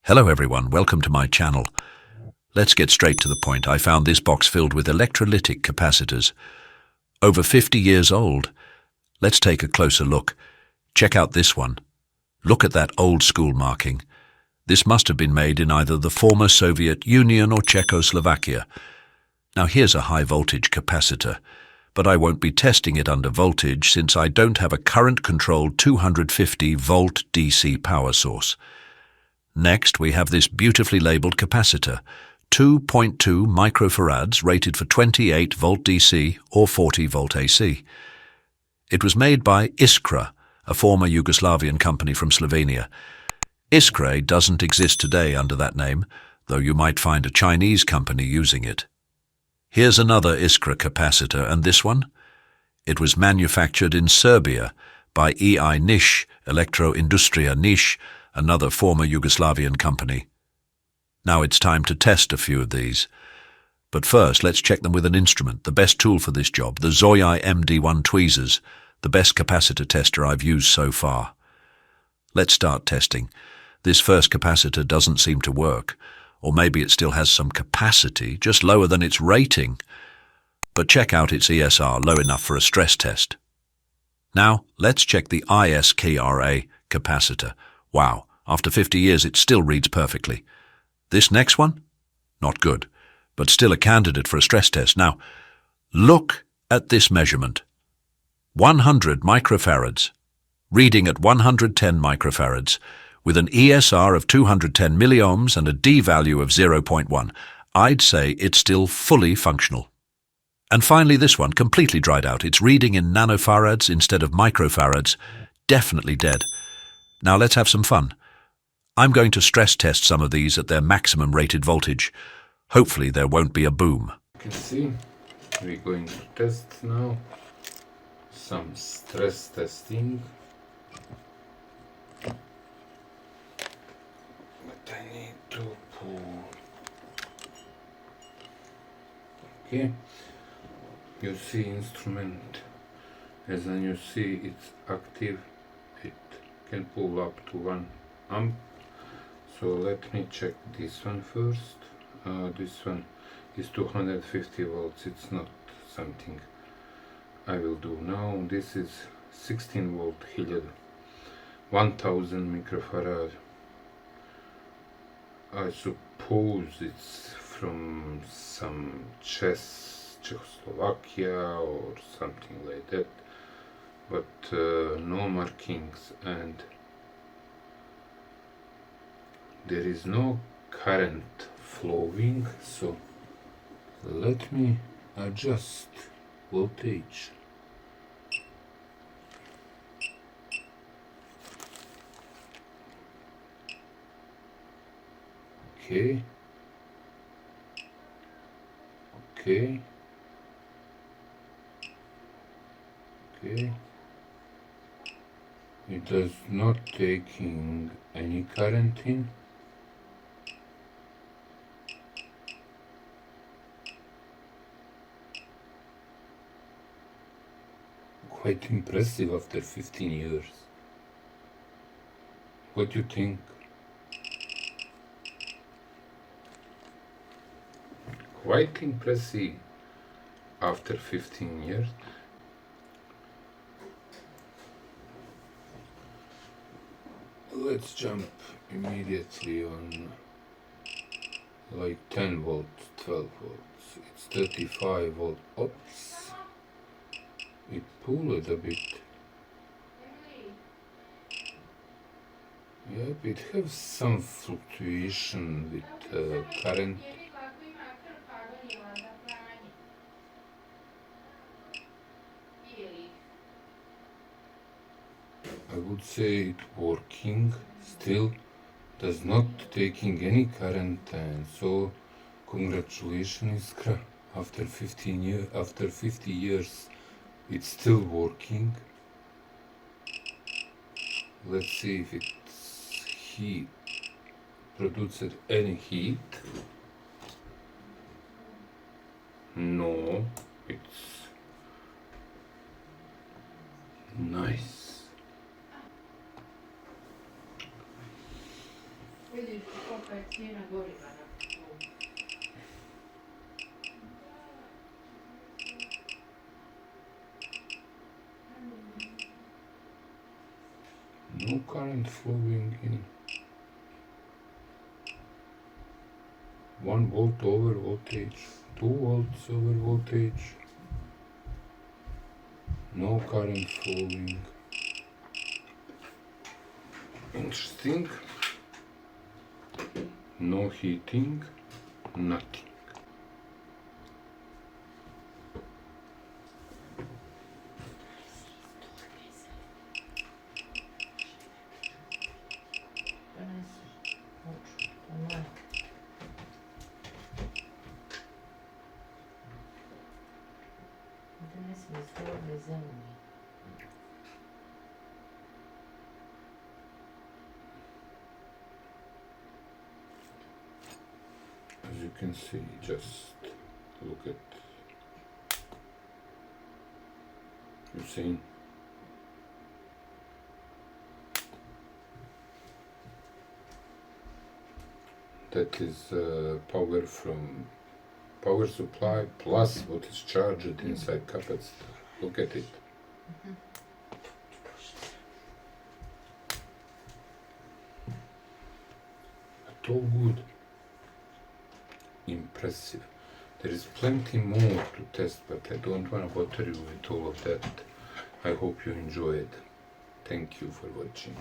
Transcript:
Hello everyone, welcome to my channel. Let's get straight to the point. I found this box filled with electrolytic capacitors. Over 50 years old. Let's take a closer look. Check out this one. Look at that old school marking. This must have been made in either the former Soviet Union or Czechoslovakia. Now here's a high voltage capacitor, but I won't be testing it under voltage since I don't have a current-controlled 250 volt DC power source. Next, we have this beautifully labeled capacitor, 2.2 microfarads rated for 28 volt DC or 40 volt AC. It was made by Iskra, a former Yugoslavian company from Slovenia. Iskra doesn't exist today under that name, though you might find a Chinese company using it. Here's another Iskra capacitor, and this one? It was manufactured in Serbia by EI Niš, Elektroindustria Niš, another former Yugoslavian company. Now it's time to test a few of these. But first, let's check them with an instrument, the best tool for this job, the Zoyai MD1 tweezers, the best capacitor tester I've used so far. Let's start testing. This first capacitor doesn't seem to work, or maybe it still has some capacity, just lower than its rating. But check out its ESR, low enough for a stress test. Now, let's check the ISKRA capacitor. Wow, after 50 years it still reads perfectly. This next one? Not good, but still a candidate for a stress test. Now, look at this measurement. 100 microfarads, reading at 110 microfarads, with an ESR of 210 milliohms and a D value of 0.1. I'd say it's still fully functional. And finally this one, completely dried out. It's reading in nanofarads instead of microfarads. Definitely dead. Now let's have some fun. I'm going to stress test some of these at their maximum rated voltage. Hopefully there won't be a boom. You can see we're going to test now some stress testing. But I need to pull. Okay, you see instrument, as when you see it's active, it can pull up to 1 amp. So let me check this one first. This one is 250 volts. It's not something I will do now. This is 16 volt Hilliard, 1000 microfarad. I suppose it's from some Czechoslovakia or something like that, but no markings, and there is no current flowing, so let me adjust voltage. Okay. Okay. Okay. It does not taking any current in. Quite impressive after 15 years. What do you think? Quite impressive after 15 years. Let's jump immediately on like 10 volts, 12 volts. It's 35 volt. Oops. It pulled a bit. Yep, it has some fluctuation with current. I would say it working, still does not taking any current, and so congratulations Iskra. After 50 years it's still working. Let's see if it's heat, produced any heat. No, it's nice. kolika je cijena goriva na tu. No current flowing in. 1 volt over voltage, 2 volts over voltage. No current flowing. Interesting. No heating, nothing. Donesi. Hoću, to moje. Donesi mi iz torbe zemlje. As you can see, just look at. You see? That is power from power supply plus what is charged inside capacitor. Look at it. But all good. Impressive. There is plenty more to test, but I don't want to bother you with all of that. I hope you enjoyed. Thank you for watching.